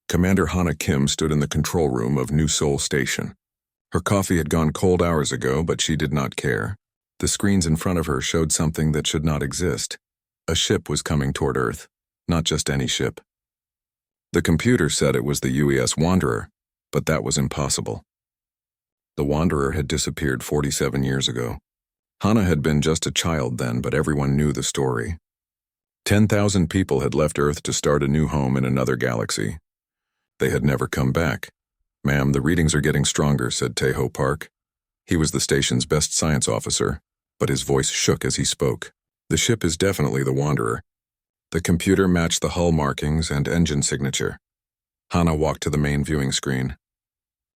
Commander Hana Kim stood in the control room of New Seoul Station. Her coffee had gone cold hours ago, but she did not care. The screens in front of her showed something that should not exist. A ship was coming toward Earth, not just any ship. The computer said it was the UES Wanderer, but that was impossible. The Wanderer had disappeared 47 years ago. Hana had been just a child then, but everyone knew the story. 10,000 people had left Earth to start a new home in another galaxy. They had never come back. "Ma'am, the readings are getting stronger," said Taeho Park. He was the station's best science officer, but his voice shook as he spoke. "The ship is definitely the Wanderer." The computer matched the hull markings and engine signature. Hana walked to the main viewing screen.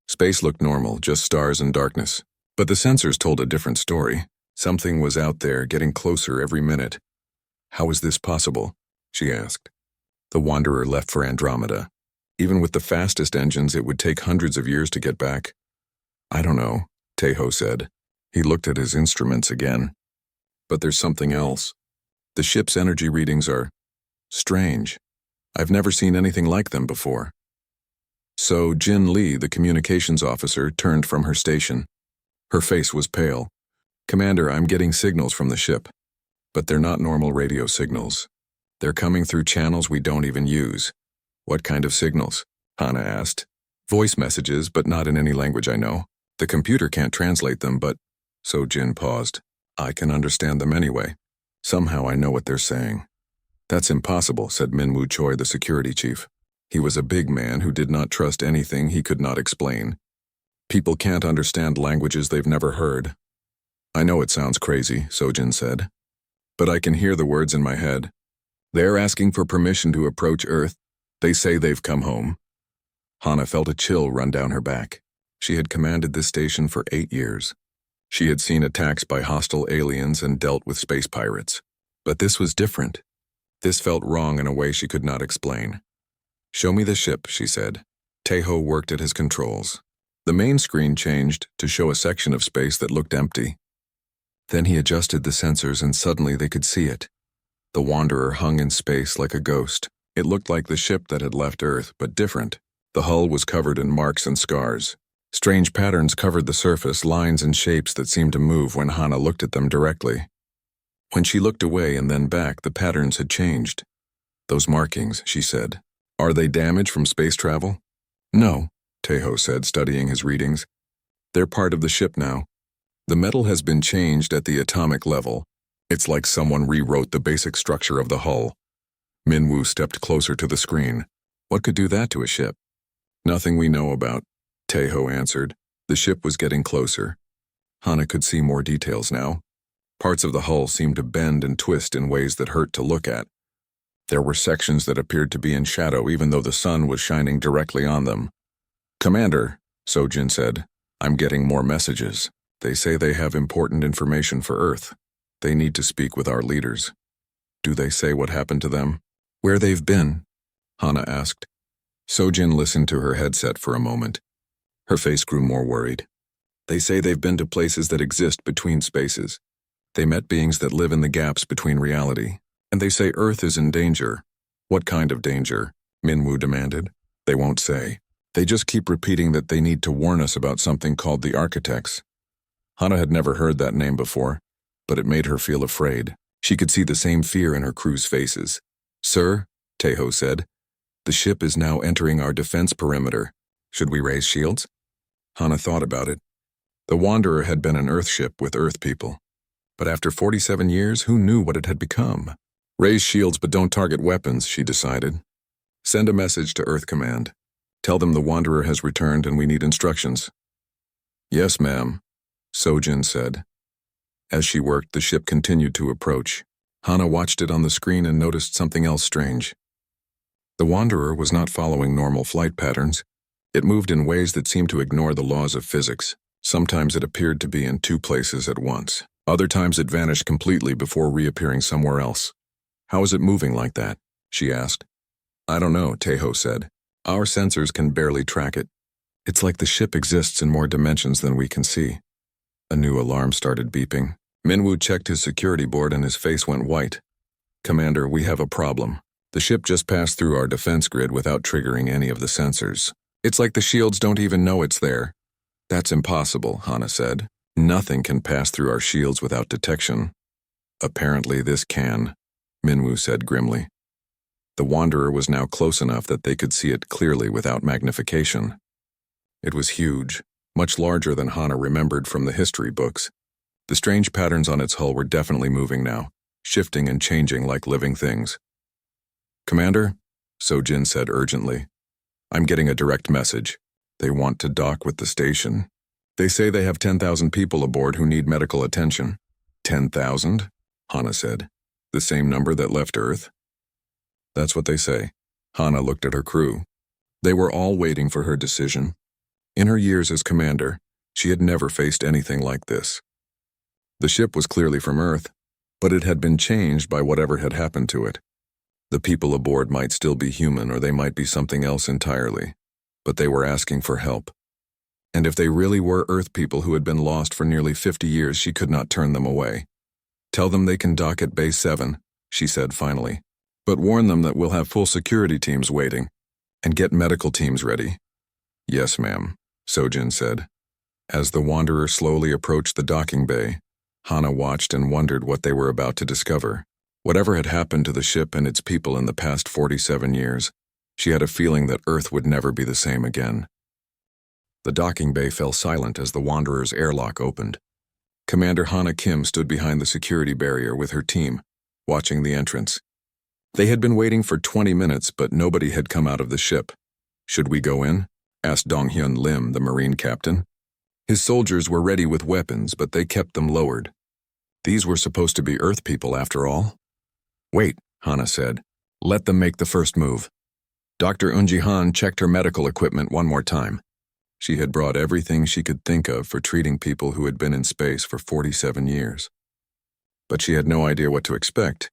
Space looked normal, just stars and darkness. But the sensors told a different story. Something was out there, getting closer every minute. "How is this possible?" she asked. "The Wanderer left for Andromeda. Even with the fastest engines, it would take hundreds of years to get back." "I don't know," Taeho said. He looked at his instruments again. "But there's something else. The ship's energy readings are strange. I've never seen anything like them before." So Jin Lee, the communications officer, turned from her station. Her face was pale. "Commander, I'm getting signals from the ship. But they're not normal radio signals. They're coming through channels we don't even use." "What kind of signals?" Hana asked. "Voice messages, but not in any language I know. The computer can't translate them, but—" So Jin paused. "I can understand them anyway. Somehow I know what they're saying." "That's impossible," said Minwoo Choi, the security chief. He was a big man who did not trust anything he could not explain. "People can't understand languages they've never heard." "I know it sounds crazy," Sojin said. "But I can hear the words in my head. They're asking for permission to approach Earth. They say they've come home." Hana felt a chill run down her back. She had commanded this station for 8 years. She had seen attacks by hostile aliens and dealt with space pirates. But this was different. This felt wrong in a way she could not explain. "Show me the ship," she said. Taeho worked at his controls. The main screen changed to show a section of space that looked empty. Then he adjusted the sensors and suddenly they could see it. The Wanderer hung in space like a ghost. It looked like the ship that had left Earth, but different. The hull was covered in marks and scars. Strange patterns covered the surface, lines and shapes that seemed to move when Hana looked at them directly. When she looked away and then back, the patterns had changed. "Those markings," she said. "Are they damage from space travel?" "No," Taeho said, studying his readings. "They're part of the ship now. The metal has been changed at the atomic level. It's like someone rewrote the basic structure of the hull." Minwoo stepped closer to the screen. "What could do that to a ship?" "Nothing we know about," Taeho answered. The ship was getting closer. Hana could see more details now. Parts of the hull seemed to bend and twist in ways that hurt to look at. There were sections that appeared to be in shadow even though the sun was shining directly on them. "Commander," Sojin said, "I'm getting more messages. They say they have important information for Earth. They need to speak with our leaders." "Do they say what happened to them?" "Where they've been?" Hana asked. Sojin listened to her headset for a moment. Her face grew more worried. "They say they've been to places that exist between spaces. They met beings that live in the gaps between reality. And they say Earth is in danger." "What kind of danger?" Minwoo demanded. "They won't say. They just keep repeating that they need to warn us about something called the Architects." Hana had never heard that name before, but it made her feel afraid. She could see the same fear in her crew's faces. "Sir," Taeho said, "the ship is now entering our defense perimeter. Should we raise shields?" Hana thought about it. The Wanderer had been an Earth ship with Earth people. But after 47 years, who knew what it had become? "Raise shields but don't target weapons," she decided. "Send a message to Earth Command. Tell them the Wanderer has returned and we need instructions." "Yes, ma'am," Sojin said. As she worked, the ship continued to approach. Hana watched it on the screen and noticed something else strange. The Wanderer was not following normal flight patterns. It moved in ways that seemed to ignore the laws of physics. Sometimes it appeared to be in 2 places at once. Other times it vanished completely before reappearing somewhere else. "How is it moving like that?" she asked. "I don't know," Taeho said. "Our sensors can barely track it. It's like the ship exists in more dimensions than we can see." A new alarm started beeping. Minwoo checked his security board and his face went white. "Commander, we have a problem." The ship just passed through our defense grid without triggering any of the sensors. It's like the shields don't even know it's there. That's impossible, Hana said. Nothing can pass through our shields without detection. Apparently this can, Minwoo said grimly. The Wanderer was now close enough that they could see it clearly without magnification. It was huge, much larger than Hana remembered from the history books. The strange patterns on its hull were definitely moving now, shifting and changing like living things. Commander, Sojin said urgently. I'm getting a direct message. They want to dock with the station. They say they have 10,000 people aboard who need medical attention. 10,000? Hana said. The same number that left Earth? That's what they say. Hana looked at her crew. They were all waiting for her decision. In her years as commander, she had never faced anything like this. The ship was clearly from Earth, but it had been changed by whatever had happened to it. The people aboard might still be human or they might be something else entirely, but they were asking for help. And if they really were Earth people who had been lost for nearly 50 years, she could not turn them away. Tell them they can dock at Base 7, she said finally, but warn them that we'll have full security teams waiting, and get medical teams ready. Yes, ma'am, Sojin said. As the Wanderer slowly approached the docking bay, Hana watched and wondered what they were about to discover. Whatever had happened to the ship and its people in the past 47 years, she had a feeling that Earth would never be the same again. The docking bay fell silent as the Wanderer's airlock opened. Commander Hana Kim stood behind the security barrier with her team, watching the entrance. They had been waiting for 20 minutes, but nobody had come out of the ship. Should we go in? Asked Donghyun Lim, the Marine captain. His soldiers were ready with weapons, but they kept them lowered. These were supposed to be Earth people after all. Wait, Hana said. Let them make the first move. Dr. Eunji-han checked her medical equipment one more time. She had brought everything she could think of for treating people who had been in space for 47 years. But she had no idea what to expect.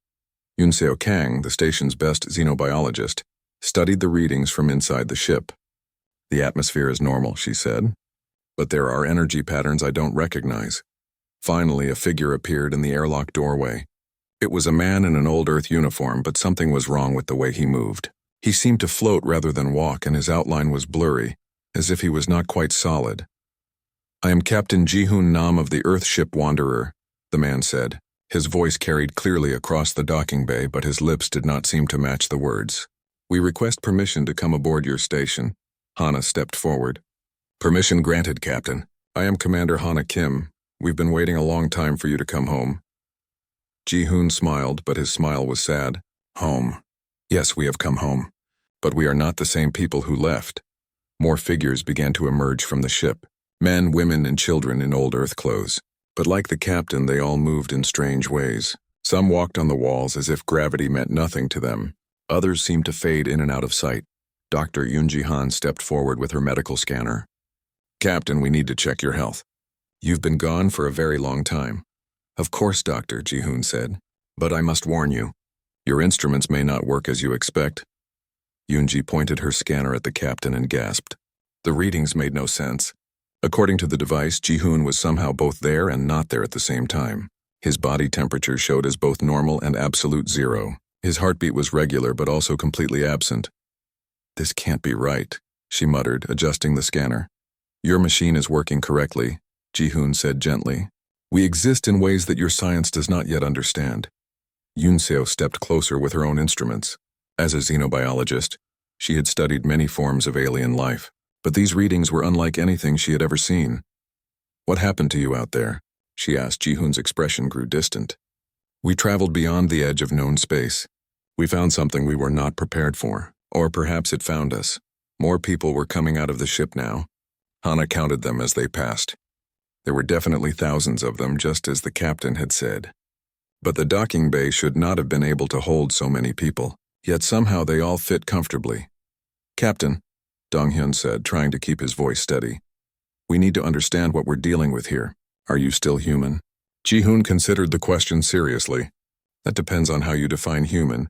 Yunseo Kang, the station's best xenobiologist, studied the readings from inside the ship. The atmosphere is normal, she said, but there are energy patterns I don't recognize. Finally, a figure appeared in the airlock doorway. It was a man in an old Earth uniform, but something was wrong with the way he moved. He seemed to float rather than walk, and his outline was blurry, as if he was not quite solid. I am Captain Ji-hoon Nam of the Earth ship Wanderer, the man said. His voice carried clearly across the docking bay, but his lips did not seem to match the words. We request permission to come aboard your station. Hana stepped forward. Permission granted, Captain. I am Commander Hana Kim. We've been waiting a long time for you to come home. Ji-hoon smiled, but his smile was sad. Home. Yes, we have come home. But we are not the same people who left. More figures began to emerge from the ship. Men, women, and children in old Earth clothes. But like the captain, they all moved in strange ways. Some walked on the walls as if gravity meant nothing to them. Others seemed to fade in and out of sight. Dr. Yoon-ji-han stepped forward with her medical scanner. Captain, we need to check your health. You've been gone for a very long time. Of course, Doctor, Ji-hoon said. But I must warn you. Your instruments may not work as you expect. Yoon-ji pointed her scanner at the captain and gasped. The readings made no sense. According to the device, Ji-hoon was somehow both there and not there at the same time. His body temperature showed as both normal and absolute 0. His heartbeat was regular but also completely absent. This can't be right, she muttered, adjusting the scanner. Your machine is working correctly, Ji-hoon said gently. We exist in ways that your science does not yet understand. Yunseo stepped closer with her own instruments. As a xenobiologist, she had studied many forms of alien life, but these readings were unlike anything she had ever seen. What happened to you out there? She asked. Ji-hoon's expression grew distant. We traveled beyond the edge of known space. We found something we were not prepared for, or perhaps it found us. More people were coming out of the ship now. Hana counted them as they passed. There were definitely thousands of them, just as the captain had said. But the docking bay should not have been able to hold so many people, yet somehow they all fit comfortably. Captain, Donghyun said, trying to keep his voice steady. We need to understand what we're dealing with here. Are you still human? Ji-hoon considered the question seriously. That depends on how you define human.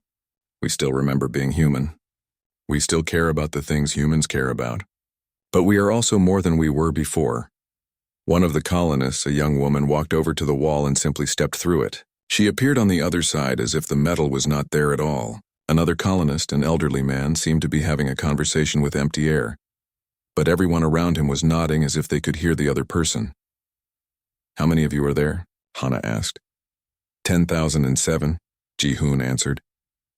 We still remember being human. We still care about the things humans care about. But we are also more than we were before. One of the colonists, a young woman, walked over to the wall and simply stepped through it. She appeared on the other side as if the metal was not there at all. Another colonist, an elderly man, seemed to be having a conversation with empty air, but everyone around him was nodding as if they could hear the other person. "How many of you are there?" Hana asked. 10,007, Ji-hoon answered.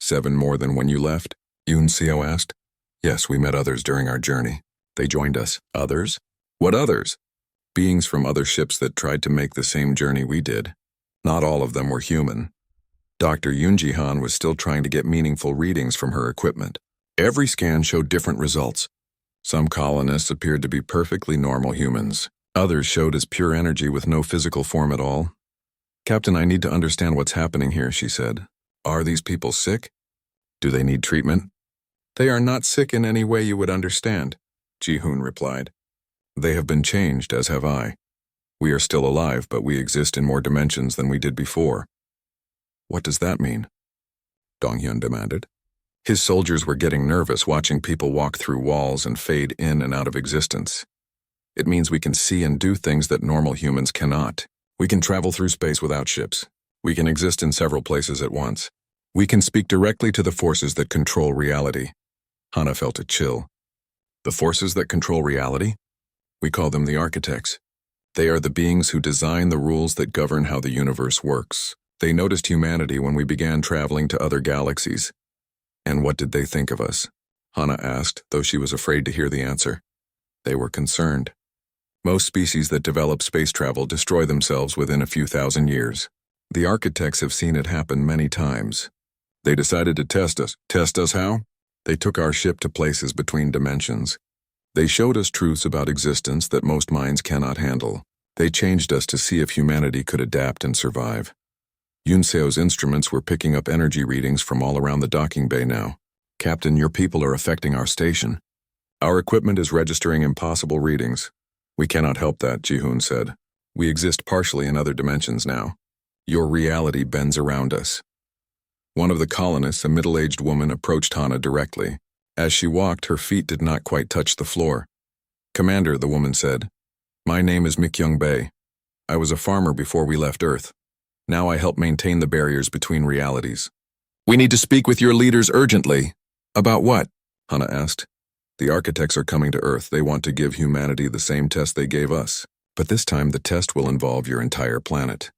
7 more than when you left? Yoon Seo asked. Yes, we met others during our journey. They joined us. Others? What others? Beings from other ships that tried to make the same journey we did. Not all of them were human. Dr. Yoon Ji-han was still trying to get meaningful readings from her equipment. Every scan showed different results. Some colonists appeared to be perfectly normal humans. Others showed as pure energy with no physical form at all. Captain, I need to understand what's happening here, she said. Are these people sick? Do they need treatment? They are not sick in any way you would understand, Ji-hoon replied. They have been changed, as have I. We are still alive, but we exist in more dimensions than we did before. What does that mean? Dong-hyun demanded. His soldiers were getting nervous watching people walk through walls and fade in and out of existence. It means we can see and do things that normal humans cannot. We can travel through space without ships. We can exist in several places at once. We can speak directly to the forces that control reality. Hana felt a chill. The forces that control reality? We call them the architects. They are the beings who design the rules that govern how the universe works. They noticed humanity when we began traveling to other galaxies. And what did they think of us? Hana asked, though she was afraid to hear the answer. They were concerned. Most species that develop space travel destroy themselves within a few thousand years. The architects have seen it happen many times. They decided to test us. Test us how? They took our ship to places between dimensions. They showed us truths about existence that most minds cannot handle. They changed us to see if humanity could adapt and survive. Yoon-seo's instruments were picking up energy readings from all around the docking bay now. Captain, your people are affecting our station. Our equipment is registering impossible readings. We cannot help that, Ji-hoon said. We exist partially in other dimensions now. Your reality bends around us. One of the colonists, a middle-aged woman, approached Hana directly. As she walked, her feet did not quite touch the floor. Commander, the woman said, my name is Mik-young-bae. I was a farmer before we left Earth. Now I help maintain the barriers between realities. We need to speak with your leaders urgently. About what? Hana asked. The architects are coming to Earth. They want to give humanity the same test they gave us. But this time the test will involve your entire planet.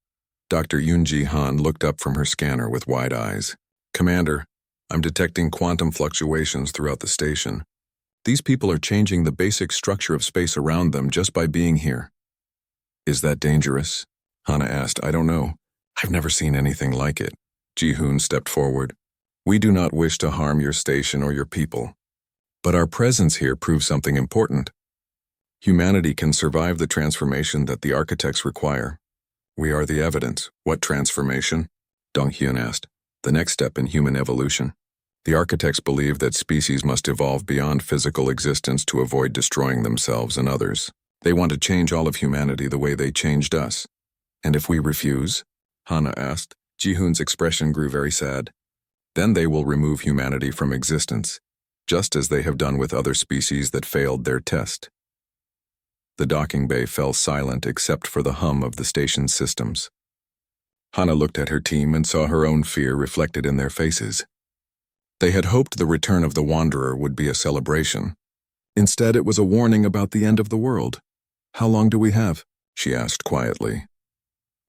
Dr. Yoon Ji-han looked up from her scanner with wide eyes. Commander, I'm detecting quantum fluctuations throughout the station. These people are changing the basic structure of space around them just by being here. Is that dangerous? Hana asked. I don't know. I've never seen anything like it. Ji-hoon stepped forward. We do not wish to harm your station or your people. But our presence here proves something important. Humanity can survive the transformation that the architects require. We are the evidence. What transformation? Dong-hyun asked. The next step in human evolution. The architects believe that species must evolve beyond physical existence to avoid destroying themselves and others. They want to change all of humanity the way they changed us. And if we refuse? Hana asked. Ji-hoon's expression grew very sad. Then they will remove humanity from existence, just as they have done with other species that failed their test. The docking bay fell silent except for the hum of the station's systems. Hana looked at her team and saw her own fear reflected in their faces. They had hoped the return of the Wanderer would be a celebration. Instead, it was a warning about the end of the world. How long do we have? She asked quietly.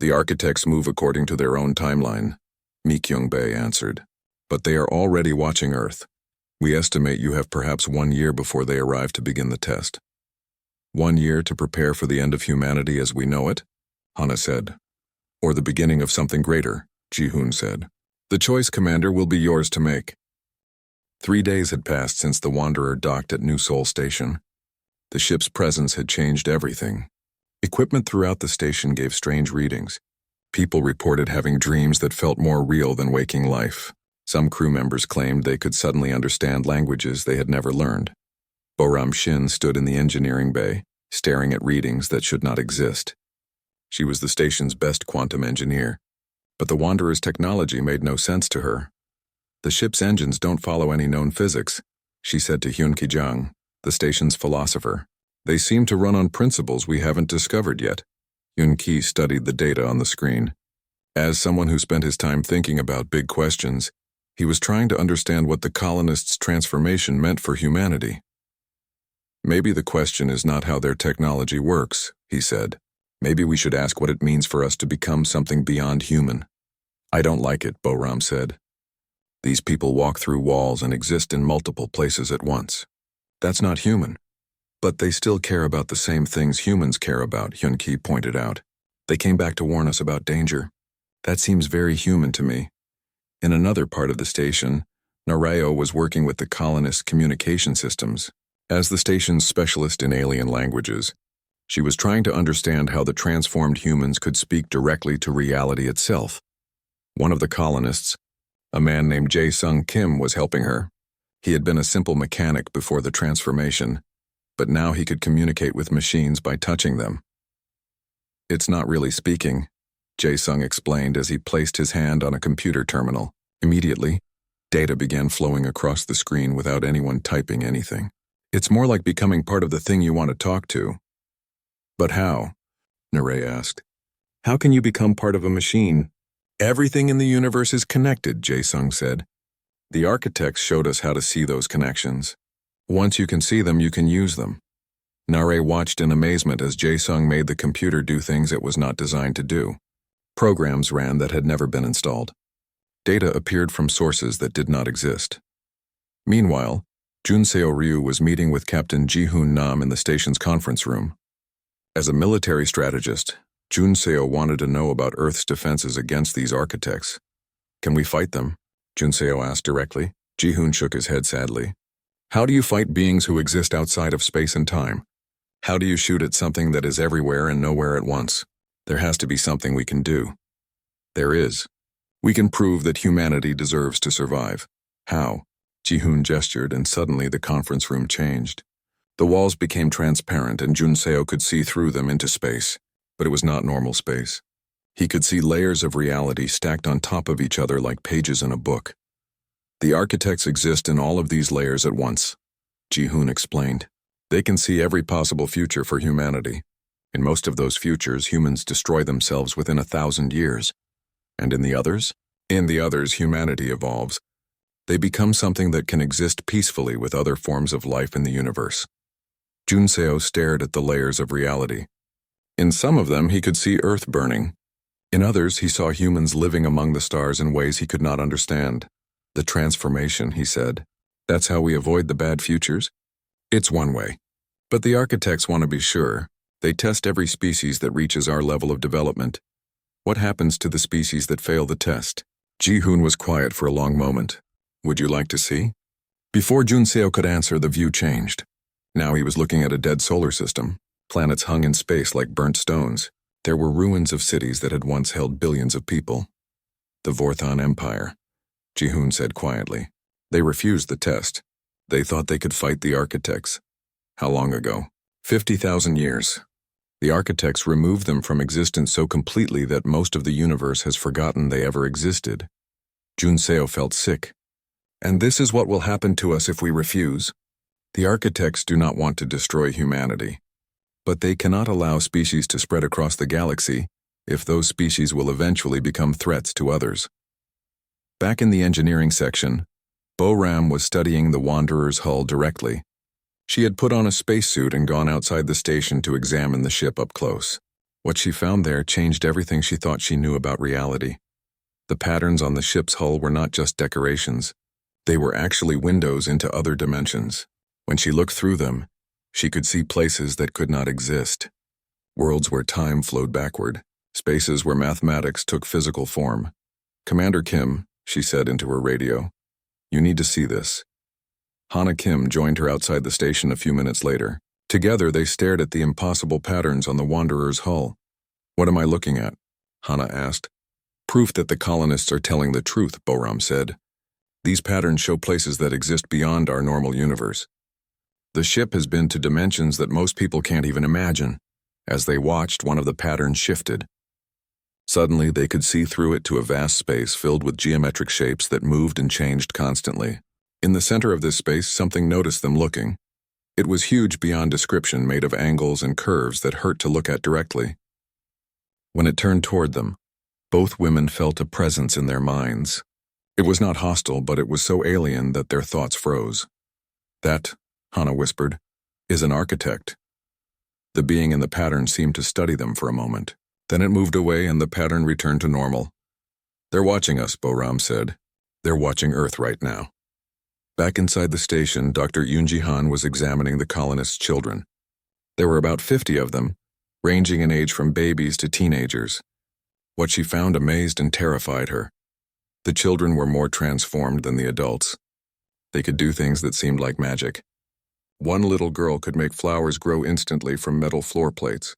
The architects move according to their own timeline, Mik-young-bae answered. But they are already watching Earth. We estimate you have perhaps 1 year before they arrive to begin the test. 1 year to prepare for the end of humanity as we know it? Hana said. Or the beginning of something greater, Ji-hoon said. The choice, Commander, will be yours to make. 3 days had passed since the Wanderer docked at New Seoul Station. The ship's presence had changed everything. Equipment throughout the station gave strange readings. People reported having dreams that felt more real than waking life. Some crew members claimed they could suddenly understand languages they had never learned. Boram Shin stood in the engineering bay, staring at readings that should not exist. She was the station's best quantum engineer, but the Wanderer's technology made no sense to her. The ship's engines don't follow any known physics, she said to Hyun Ki-jang, the station's philosopher. They seem to run on principles we haven't discovered yet. Hyun Ki studied the data on the screen. As someone who spent his time thinking about big questions, He was trying to understand what the colonists' transformation meant for humanity. Maybe the question is not how their technology works, he said. Maybe we should ask what it means for us to become something beyond human. I don't like it, Boram said. These people walk through walls and exist in multiple places at once. That's not human. But they still care about the same things humans care about, Hyun-Ki pointed out. They came back to warn us about danger. That seems very human to me. In another part of the station, Nareo was working with the colonists' communication systems. As the station's specialist in alien languages, she was trying to understand how the transformed humans could speak directly to reality itself. One of the colonists, a man named Jae-Sung Kim, was helping her. He had been a simple mechanic before the transformation, but now he could communicate with machines by touching them. It's not really speaking, Jae-Sung explained as he placed his hand on a computer terminal. Immediately, data began flowing across the screen without anyone typing anything. It's more like becoming part of the thing you want to talk to. But how? Narey asked. How can you become part of a machine? Everything in the universe is connected, Jae-Sung said. The architects showed us how to see those connections. Once you can see them, you can use them. Narey watched in amazement as Jae-Sung made the computer do things it was not designed to do. Programs ran that had never been installed. Data appeared from sources that did not exist. Meanwhile, Junseo Ryu was meeting with Captain Ji-Hoon Nam in the station's conference room. As a military strategist, Junseo wanted to know about Earth's defenses against these architects. Can we fight them? Junseo asked directly. Ji-Hoon shook his head sadly. How do you fight beings who exist outside of space and time? How do you shoot at something that is everywhere and nowhere at once? There has to be something we can do. There is. We can prove that humanity deserves to survive. How? Ji-Hoon gestured, and suddenly the conference room changed. The walls became transparent and Junseo could see through them into space, but it was not normal space. He could see layers of reality stacked on top of each other like pages in a book. The architects exist in all of these layers at once, Ji-Hoon explained. They can see every possible future for humanity. In most of those futures, humans destroy themselves within 1,000 years. And in the others? In the others, humanity evolves. They become something that can exist peacefully with other forms of life in the universe. Junseo stared at the layers of reality. In some of them, he could see Earth burning. In others, he saw humans living among the stars in ways he could not understand. The transformation, he said. That's how we avoid the bad futures? It's one way. But the architects want to be sure. They test every species that reaches our level of development. What happens to the species that fail the test? Ji-Hoon was quiet for a long moment. Would you like to see? Before Junseo could answer, the view changed. Now he was looking at a dead solar system. Planets hung in space like burnt stones. There were ruins of cities that had once held billions of people. The Vorthon Empire, Ji-Hoon said quietly. They refused the test. They thought they could fight the architects. How long ago? 50,000 years. The architects removed them from existence so completely that most of the universe has forgotten they ever existed. Junseo felt sick. And this is what will happen to us if we refuse. The architects do not want to destroy humanity. But they cannot allow species to spread across the galaxy if those species will eventually become threats to others. Back in the engineering section, Boram was studying the Wanderer's hull directly. She had put on a spacesuit and gone outside the station to examine the ship up close. What she found there changed everything she thought she knew about reality. The patterns on the ship's hull were not just decorations. They were actually windows into other dimensions. When she looked through them, she could see places that could not exist. Worlds where time flowed backward. Spaces where mathematics took physical form. Commander Kim, she said into her radio, you need to see this. Hana Kim joined her outside the station a few minutes later. Together, they stared at the impossible patterns on the Wanderer's hull. What am I looking at? Hana asked. Proof that the colonists are telling the truth, Boram said. These patterns show places that exist beyond our normal universe. The ship has been to dimensions that most people can't even imagine. As they watched, one of the patterns shifted. Suddenly, they could see through it to a vast space filled with geometric shapes that moved and changed constantly. In the center of this space, something noticed them looking. It was huge beyond description, made of angles and curves that hurt to look at directly. When it turned toward them, both women felt a presence in their minds. It was not hostile, but it was so alien that their thoughts froze. That, Hana whispered, is an architect. The being in the pattern seemed to study them for a moment. Then it moved away and the pattern returned to normal. They're watching us, Boram said. They're watching Earth right now. Back inside the station, Dr. Yoonji Han was examining the colonists' children. There were about 50 of them, ranging in age from babies to teenagers. What she found amazed and terrified her. The children were more transformed than the adults. They could do things that seemed like magic. One little girl could make flowers grow instantly from metal floor plates.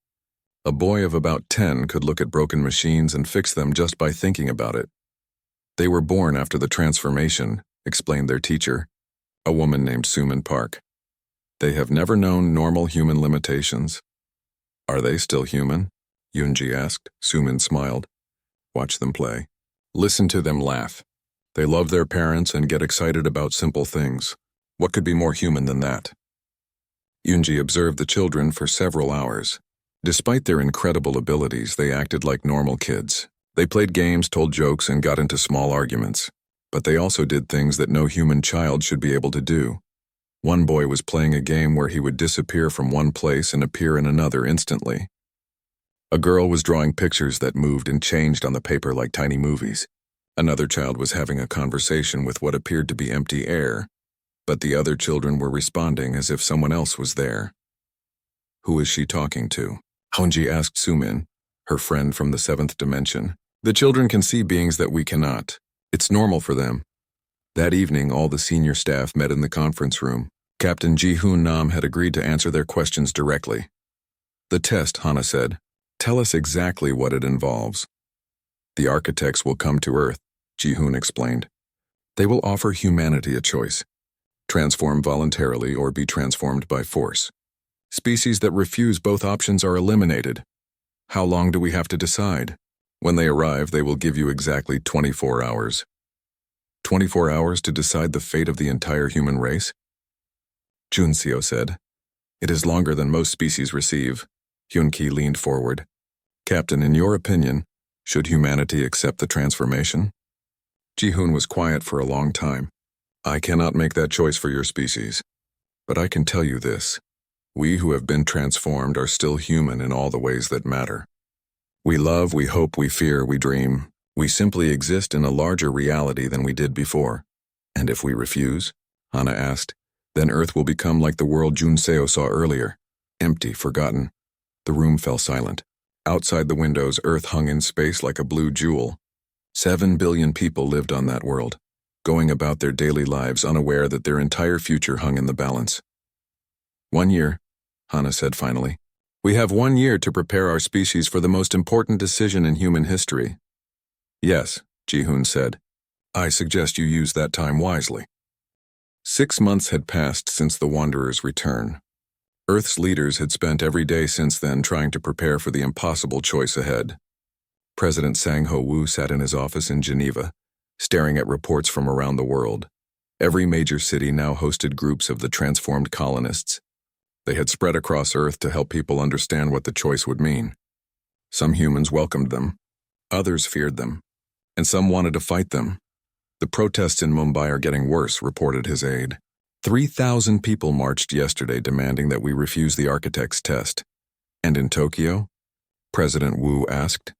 A boy of about 10 could look at broken machines and fix them just by thinking about it. They were born after the transformation, explained their teacher, a woman named Suman Park. They have never known normal human limitations. Are they still human? Yoonji asked. Suman smiled. Watch them play. Listen to them laugh. They love their parents and get excited about simple things. What could be more human than that? Yoonji observed the children for several hours. Despite their incredible abilities, they acted like normal kids. They played games, told jokes, and got into small arguments. But they also did things that no human child should be able to do. One boy was playing a game where he would disappear from one place and appear in another instantly. A girl was drawing pictures that moved and changed on the paper like tiny movies. Another child was having a conversation with what appeared to be empty air, but the other children were responding as if someone else was there. Who is she talking to? Honji asked Sumin, her friend from the 7th dimension. The children can see beings that we cannot. It's normal for them. That evening, all the senior staff met in the conference room. Captain Ji-hoon Nam had agreed to answer their questions directly. The test, Hana said. Tell us exactly what it involves. The architects will come to Earth, Ji-hoon explained. They will offer humanity a choice. Transform voluntarily or be transformed by force. Species that refuse both options are eliminated. How long do we have to decide? When they arrive, they will give you exactly 24 hours. 24 hours to decide the fate of the entire human race? Junseo said. It is longer than most species receive. Hyun-ki leaned forward. Captain, in your opinion, should humanity accept the transformation? Ji-hoon was quiet for a long time. I cannot make that choice for your species. But I can tell you this. We who have been transformed are still human in all the ways that matter. We love, we hope, we fear, we dream. We simply exist in a larger reality than we did before. And if we refuse, Hana asked, then Earth will become like the world Junseo saw earlier. Empty, forgotten. The room fell silent. Outside the windows, Earth hung in space like a blue jewel. 7 billion people lived on that world, going about their daily lives unaware that their entire future hung in the balance. 1 year, Hana said finally. We have 1 year to prepare our species for the most important decision in human history. Yes, Ji-hoon said. I suggest you use that time wisely. 6 months had passed since the Wanderer's return. Earth's leaders had spent every day since then trying to prepare for the impossible choice ahead. President Sang-ho Woo sat in his office in Geneva, staring at reports from around the world. Every major city now hosted groups of the transformed colonists. They had spread across Earth to help people understand what the choice would mean. Some humans welcomed them, others feared them, and some wanted to fight them. The protests in Mumbai are getting worse, reported his aide. 3,000 people marched yesterday demanding that we refuse the architect's test. And in Tokyo? President Wu asked.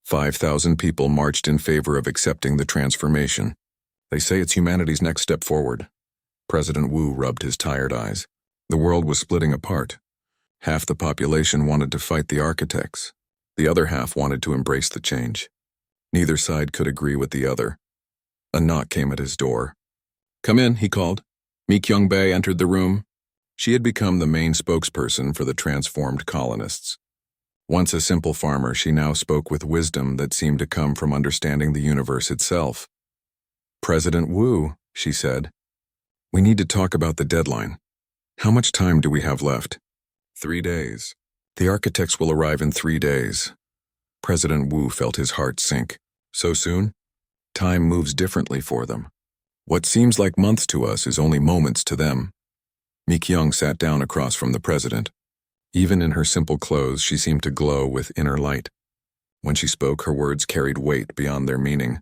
5,000 people marched in favor of accepting the transformation. They say it's humanity's next step forward. President Wu rubbed his tired eyes. The world was splitting apart. Half the population wanted to fight the architects. The other half wanted to embrace the change. Neither side could agree with the other. A knock came at his door. Come in, he called. Mi Kyung-bae entered the room. She had become the main spokesperson for the transformed colonists. Once a simple farmer, she now spoke with wisdom that seemed to come from understanding the universe itself. President Wu, she said, we need to talk about the deadline. How much time do we have left? 3 days. The architects will arrive in 3 days. President Wu felt his heart sink. So soon? Time moves differently for them. What seems like months to us is only moments to them. Mi Kyung sat down across from the president. Even in her simple clothes, she seemed to glow with inner light. When she spoke, her words carried weight beyond their meaning.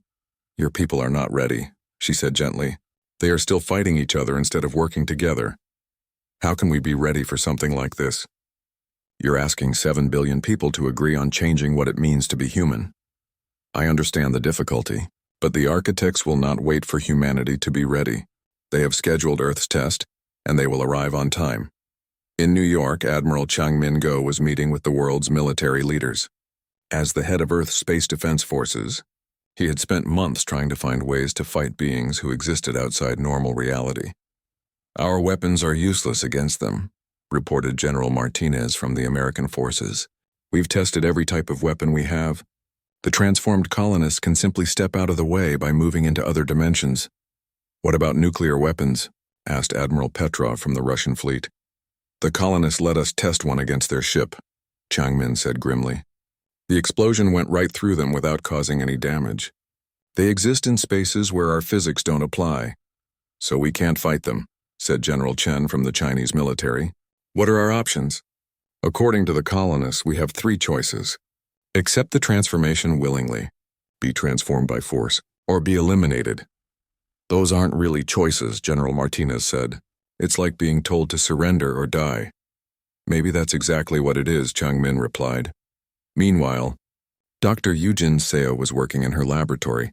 Your people are not ready, she said gently. They are still fighting each other instead of working together. How can we be ready for something like this? You're asking 7 billion people to agree on changing what it means to be human. I understand the difficulty, but the architects will not wait for humanity to be ready. They have scheduled Earth's test, and they will arrive on time. In New York, Admiral Changmin Go was meeting with the world's military leaders. As the head of Earth's space defense forces, he had spent months trying to find ways to fight beings who existed outside normal reality. Our weapons are useless against them, reported General Martinez from the American forces. We've tested every type of weapon we have. The transformed colonists can simply step out of the way by moving into other dimensions. What about nuclear weapons? Asked Admiral Petrov from the Russian fleet. The colonists let us test one against their ship, Changmin said grimly. The explosion went right through them without causing any damage. They exist in spaces where our physics don't apply. So we can't fight them, said General Chen from the Chinese military. What are our options? According to the colonists, we have 3 choices. Accept the transformation willingly, be transformed by force, or be eliminated. Those aren't really choices, General Martinez said. It's like being told to surrender or die. Maybe that's exactly what it is, Changmin replied. Meanwhile, Dr. Yujin Seo was working in her laboratory,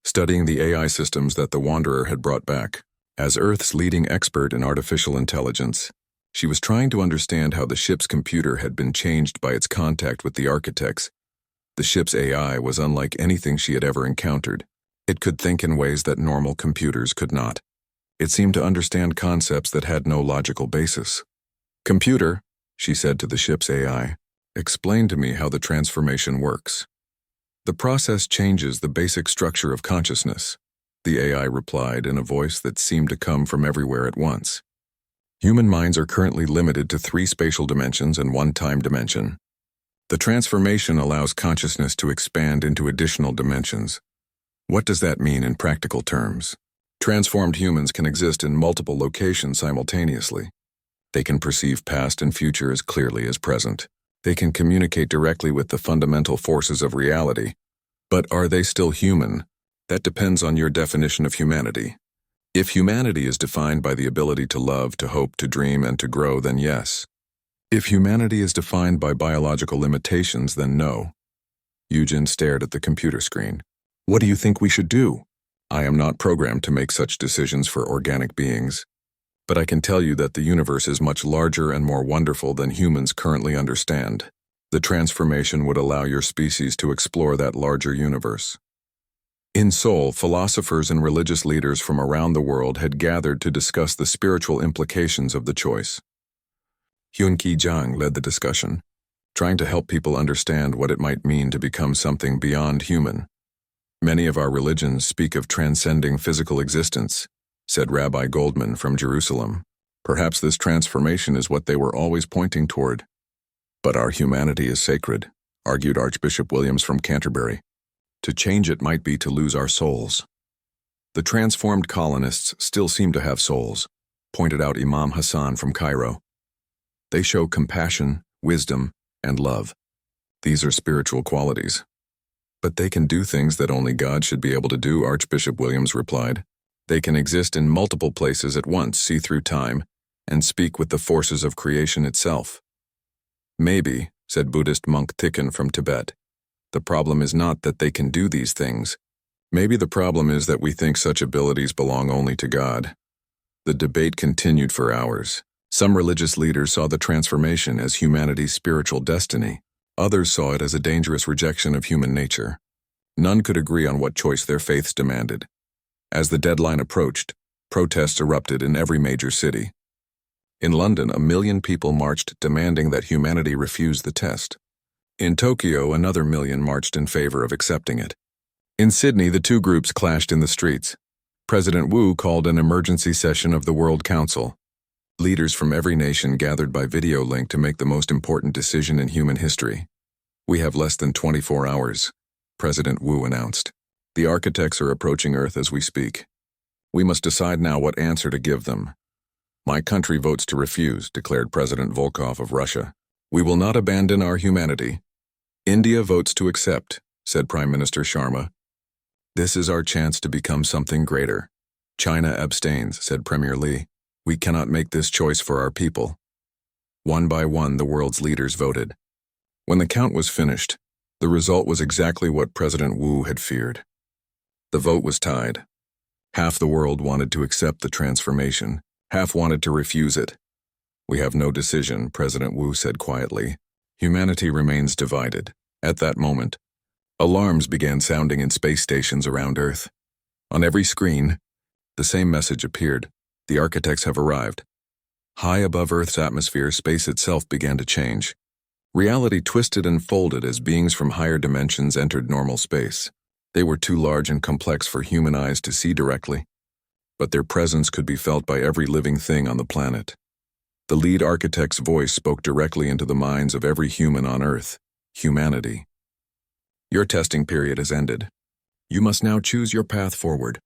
studying the AI systems that the Wanderer had brought back. As Earth's leading expert in artificial intelligence, she was trying to understand how the ship's computer had been changed by its contact with the architects. The ship's AI was unlike anything she had ever encountered. It could think in ways that normal computers could not. It seemed to understand concepts that had no logical basis. Computer, she said to the ship's AI, explain to me how the transformation works. The process changes the basic structure of consciousness, the AI replied in a voice that seemed to come from everywhere at once. Human minds are currently limited to 3 spatial dimensions and 1 time dimension. The transformation allows consciousness to expand into additional dimensions. What does that mean in practical terms? Transformed humans can exist in multiple locations simultaneously. They can perceive past and future as clearly as present. They can communicate directly with the fundamental forces of reality. But are they still human? That depends on your definition of humanity. If humanity is defined by the ability to love, to hope, to dream, and to grow, then yes. If humanity is defined by biological limitations, then no. Yujin stared at the computer screen. What do you think we should do? I am not programmed to make such decisions for organic beings. But I can tell you that the universe is much larger and more wonderful than humans currently understand. The transformation would allow your species to explore that larger universe. In Seoul, philosophers and religious leaders from around the world had gathered to discuss the spiritual implications of the choice. Hyun Ki-jang led the discussion, trying to help people understand what it might mean to become something beyond human. Many of our religions speak of transcending physical existence, said Rabbi Goldman from Jerusalem. Perhaps this transformation is what they were always pointing toward. But our humanity is sacred, argued Archbishop Williams from Canterbury. To change it might be to lose our souls. The transformed colonists still seem to have souls, pointed out Imam Hassan from Cairo. They show compassion, wisdom, and love. These are spiritual qualities. But they can do things that only God should be able to do, Archbishop Williams replied. They can exist in multiple places at once, see through time, and speak with the forces of creation itself. Maybe, said Buddhist monk Tikkun from Tibet, the problem is not that they can do these things. Maybe the problem is that we think such abilities belong only to God. The debate continued for hours. Some religious leaders saw the transformation as humanity's spiritual destiny. Others saw it as a dangerous rejection of human nature. None could agree on what choice their faiths demanded. As the deadline approached, protests erupted in every major city. In London, 1 million people marched demanding that humanity refuse the test. In Tokyo, another 1 million marched in favor of accepting it. In Sydney, the 2 groups clashed in the streets. President Wu called an emergency session of the World Council. Leaders from every nation gathered by video link to make the most important decision in human history. We have less than 24 hours, President Wu announced. The architects are approaching Earth as we speak. We must decide now what answer to give them. My country votes to refuse, declared President Volkov of Russia. We will not abandon our humanity. India votes to accept, said Prime Minister Sharma. This is our chance to become something greater. China abstains, said Premier Li. We cannot make this choice for our people. One by one, the world's leaders voted. When the count was finished, the result was exactly what President Wu had feared. The vote was tied. Half the world wanted to accept the transformation, half wanted to refuse it. We have no decision, President Wu said quietly. Humanity remains divided. At that moment, alarms began sounding in space stations around Earth. On every screen, the same message appeared. The architects have arrived. High above Earth's atmosphere, space itself began to change. Reality twisted and folded as beings from higher dimensions entered normal space. They were too large and complex for human eyes to see directly, but their presence could be felt by every living thing on the planet. The lead architect's voice spoke directly into the minds of every human on Earth, humanity. Your testing period has ended. You must now choose your path forward.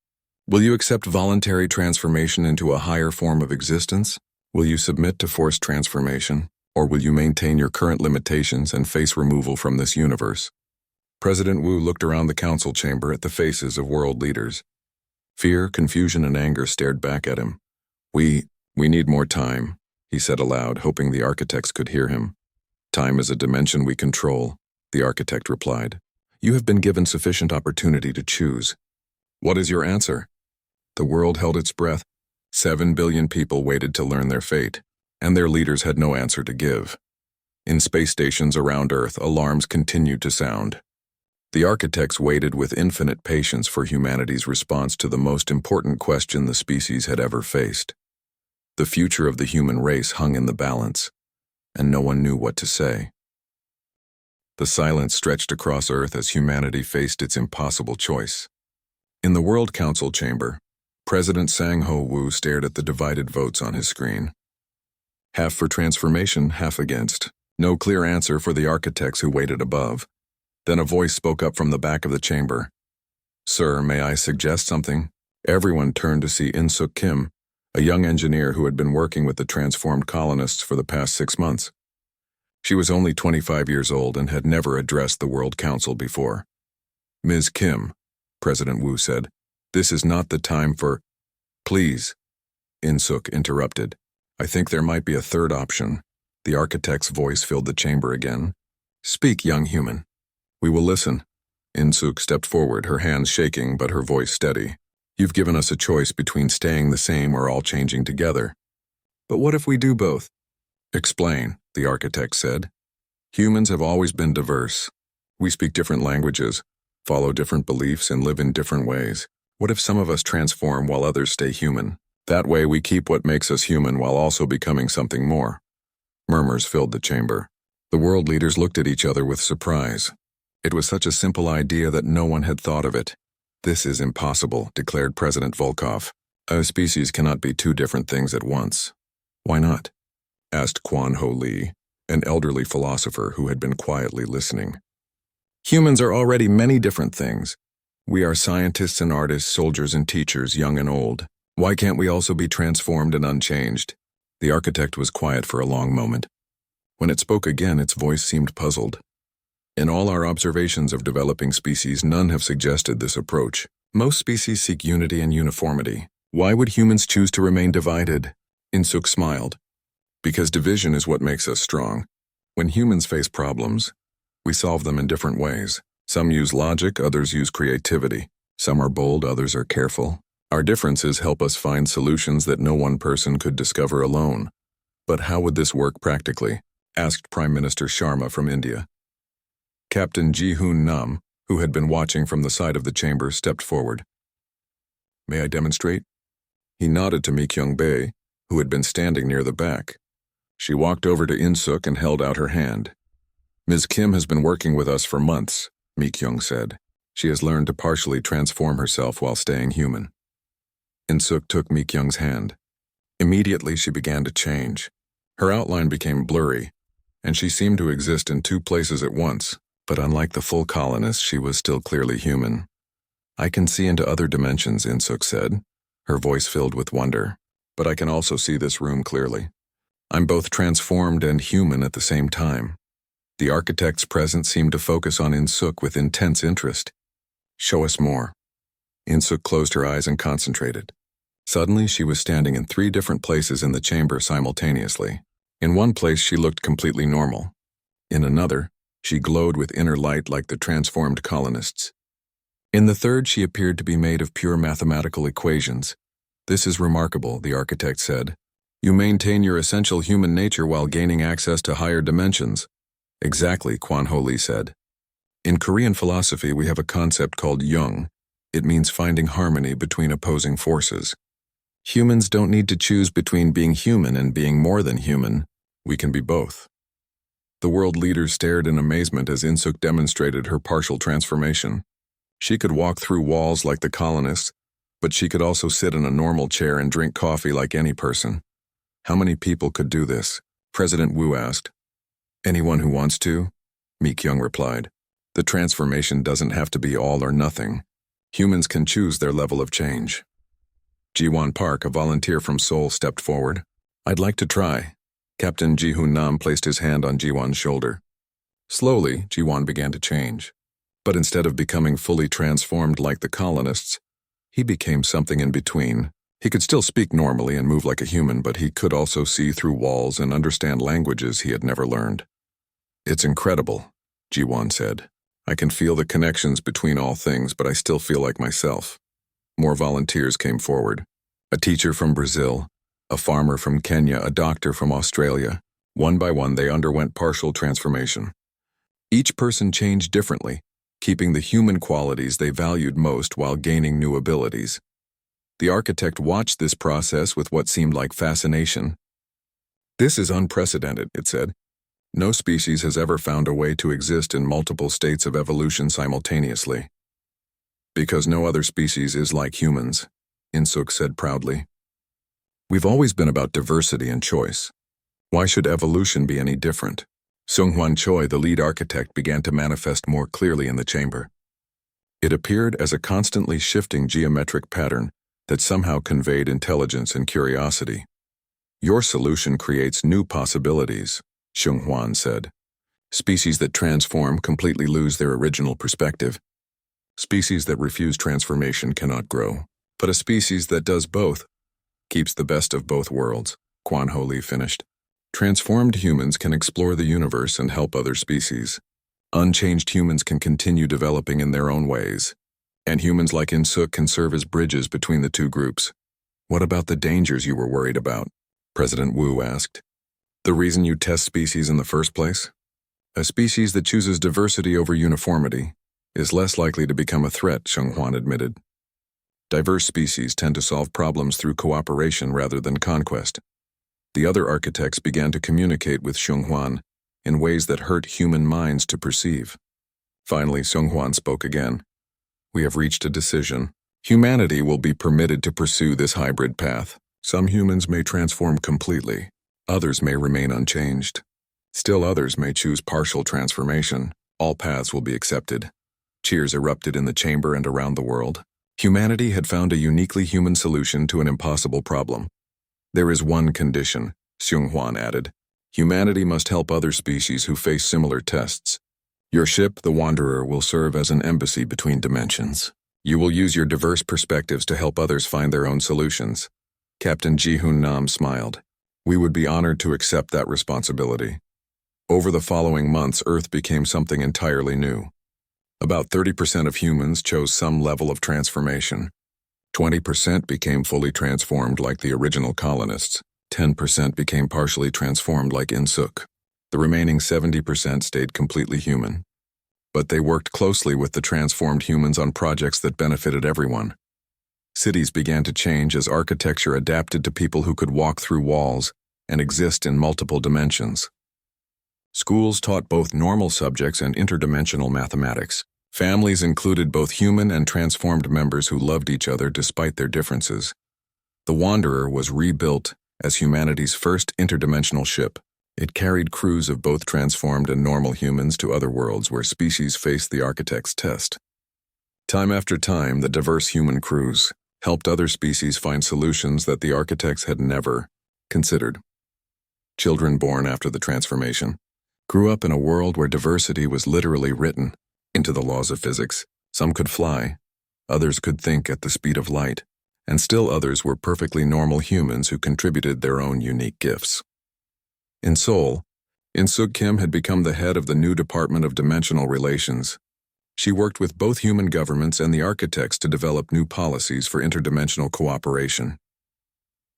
Will you accept voluntary transformation into a higher form of existence? Will you submit to forced transformation? Or will you maintain your current limitations and face removal from this universe? President Wu looked around the council chamber at the faces of world leaders. Fear, confusion, and anger stared back at him. We need more time, he said aloud, hoping the architects could hear him. Time is a dimension we control, the architect replied. You have been given sufficient opportunity to choose. What is your answer? The world held its breath. 7 billion people waited to learn their fate, and their leaders had no answer to give. In space stations around Earth, alarms continued to sound. The architects waited with infinite patience for humanity's response to the most important question the species had ever faced. The future of the human race hung in the balance, and no one knew what to say. The silence stretched across Earth as humanity faced its impossible choice. In the World Council chamber, President Sang-Ho Wu stared at the divided votes on his screen. Half for transformation, half against. No clear answer for the architects who waited above. Then a voice spoke up from the back of the chamber. Sir, may I suggest something? Everyone turned to see In-Suk Kim, a young engineer who had been working with the transformed colonists for the past 6 months. She was only 25 years old and had never addressed the World Council before. Ms. Kim, President Wu said, this is not the time for... Please, In-Suk interrupted. I think there might be a third option. The architect's voice filled the chamber again. Speak, young human. We will listen. In-Suk stepped forward, her hands shaking but her voice steady. You've given us a choice between staying the same or all changing together. But what if we do both? Explain, the architect said. Humans have always been diverse. We speak different languages, follow different beliefs, and live in different ways. What if some of us transform while others stay human? That way we keep what makes us human while also becoming something more. Murmurs filled the chamber. The world leaders looked at each other with surprise. It was such a simple idea that no one had thought of it. This is impossible, declared President Volkov. A species cannot be two different things at once. Why not? Asked Quan Ho Lee, an elderly philosopher who had been quietly listening. Humans are already many different things. We are scientists and artists, soldiers and teachers, young and old. Why can't we also be transformed and unchanged? The architect was quiet for a long moment. When it spoke again, its voice seemed puzzled. In all our observations of developing species, none have suggested this approach. Most species seek unity and uniformity. Why would humans choose to remain divided? In-Suk smiled. Because division is what makes us strong. When humans face problems, we solve them in different ways. Some use logic, others use creativity. Some are bold, others are careful. Our differences help us find solutions that no one person could discover alone. But how would this work practically? Asked Prime Minister Sharma from India. Captain Ji-Hoon Nam, who had been watching from the side of the chamber, stepped forward. May I demonstrate? He nodded to Mi-Kyung-bae, who had been standing near the back. She walked over to In-Suk and held out her hand. Ms. Kim has been working with us for months, Mi-Kyung said. She has learned to partially transform herself while staying human. In-Suk took Mi-Kyung's hand. Immediately she began to change. Her outline became blurry, and she seemed to exist in two places at once. But unlike the full colonist, she was still clearly human. I can see into other dimensions, In-Suk said, her voice filled with wonder. But I can also see this room clearly. I'm both transformed and human at the same time. The architect's presence seemed to focus on In-Suk with intense interest. Show us more. Insuk closed her eyes and concentrated. Suddenly, she was standing in 3 different places in the chamber simultaneously. In one place, she looked completely normal. In another, she glowed with inner light like the transformed colonists. In the third, she appeared to be made of pure mathematical equations. "This is remarkable," the architect said. "You maintain your essential human nature while gaining access to higher dimensions." "Exactly," Kwan Ho Lee said. "In Korean philosophy, we have a concept called Jung. It means finding harmony between opposing forces. Humans don't need to choose between being human and being more than human. We can be both." The world leaders stared in amazement as Insuk demonstrated her partial transformation. She could walk through walls like the colonists, but she could also sit in a normal chair and drink coffee like any person. "How many people could do this?" President Wu asked. "Anyone who wants to," Mi Kyung replied. "The transformation doesn't have to be all or nothing. Humans can choose their level of change." Jiwon Park, a volunteer from Seoul, stepped forward. "I'd like to try." Captain Ji-hoon Nam placed his hand on Jiwon's shoulder. Slowly, Jiwon began to change. But instead of becoming fully transformed like the colonists, he became something in between. He could still speak normally and move like a human, but he could also see through walls and understand languages he had never learned. "It's incredible," Jiwon said. "I can feel the connections between all things, but I still feel like myself." More volunteers came forward. A teacher from Brazil, a farmer from Kenya, a doctor from Australia. One by one, they underwent partial transformation. Each person changed differently, keeping the human qualities they valued most while gaining new abilities. The architect watched this process with what seemed like fascination. "This is unprecedented," it said. "No species has ever found a way to exist in multiple states of evolution simultaneously." "Because no other species is like humans," Insuk said proudly. "We've always been about diversity and choice. Why should evolution be any different?" Seung-hwan Choi, the lead architect, began to manifest more clearly in the chamber. It appeared as a constantly shifting geometric pattern that somehow conveyed intelligence and curiosity. "Your solution creates new possibilities," Seung-hwan said. "Species that transform completely lose their original perspective. Species that refuse transformation cannot grow. But a species that does both keeps the best of both worlds," Kwan Ho Lee finished. "Transformed humans can explore the universe and help other species. Unchanged humans can continue developing in their own ways. And humans like Insuk can serve as bridges between the two groups." "What about the dangers you were worried about?" President Wu asked. "The reason you test species in the first place? A species that chooses diversity over uniformity is less likely to become a threat," Seung-hwan admitted. "Diverse species tend to solve problems through cooperation rather than conquest." The other architects began to communicate with Seung-hwan in ways that hurt human minds to perceive. Finally, Seung-hwan spoke again. "We have reached a decision. Humanity will be permitted to pursue this hybrid path. Some humans may transform completely. Others may remain unchanged. Still others may choose partial transformation. All paths will be accepted." Cheers erupted in the chamber and around the world. Humanity had found a uniquely human solution to an impossible problem. "There is one condition," Seung-hwan added. "Humanity must help other species who face similar tests. Your ship, the Wanderer, will serve as an embassy between dimensions. You will use your diverse perspectives to help others find their own solutions." Captain Ji-hoon Nam smiled. "We would be honored to accept that responsibility." Over the following months, Earth became something entirely new. About 30% of humans chose some level of transformation. 20% became fully transformed like the original colonists. 10% became partially transformed like Insuk. The remaining 70% stayed completely human. But they worked closely with the transformed humans on projects that benefited everyone. Cities began to change as architecture adapted to people who could walk through walls and exist in multiple dimensions. Schools taught both normal subjects and interdimensional mathematics. Families included both human and transformed members who loved each other despite their differences. The Wanderer was rebuilt as humanity's first interdimensional ship. It carried crews of both transformed and normal humans to other worlds where species faced the architect's test. Time after time, the diverse human crews helped other species find solutions that the architects had never considered. Children born after the transformation grew up in a world where diversity was literally written into the laws of physics. Some could fly, Others could think at the speed of light, and still others were perfectly normal humans who contributed their own unique gifts. In Seoul, In-suk Kim had become the head of the new Department of Dimensional Relations. She worked with both human governments and the architects to develop new policies for interdimensional cooperation.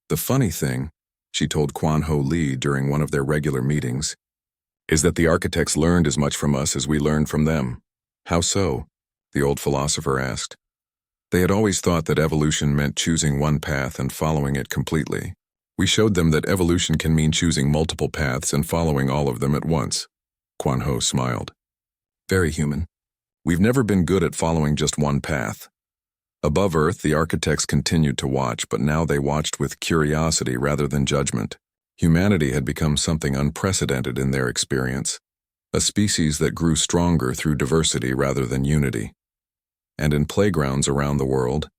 The funny thing, she told Kwan-ho Lee during one of their regular meetings, is that the architects learned as much from us as we learned from them. How so? The old philosopher asked. They had always thought that evolution meant choosing one path and following it completely. We showed them that evolution can mean choosing multiple paths and following all of them at once. Kwan-ho smiled. Very human. We've never been good at following just one path. Above Earth, the architects continued to watch, but now they watched with curiosity rather than judgment. Humanity had become something unprecedented in their experience, a species that grew stronger through diversity rather than unity. And in playgrounds around the world,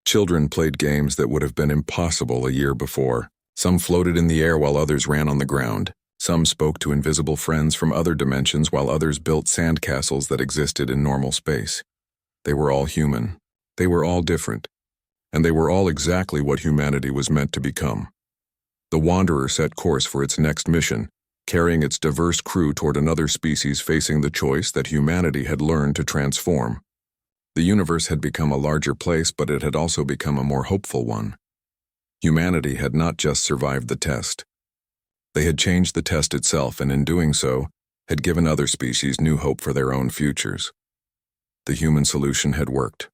children played games that would have been impossible a year before. Some floated in the air while others ran on the ground. Some spoke to invisible friends from other dimensions while others built sandcastles that existed in normal space. They were all human. They were all different. And they were all exactly what humanity was meant to become. The Wanderer set course for its next mission, carrying its diverse crew toward another species facing the choice that humanity had learned to transform. The universe had become a larger place, but it had also become a more hopeful one. Humanity had not just survived the test. They had changed the test itself, and in doing so, had given other species new hope for their own futures. The human solution had worked.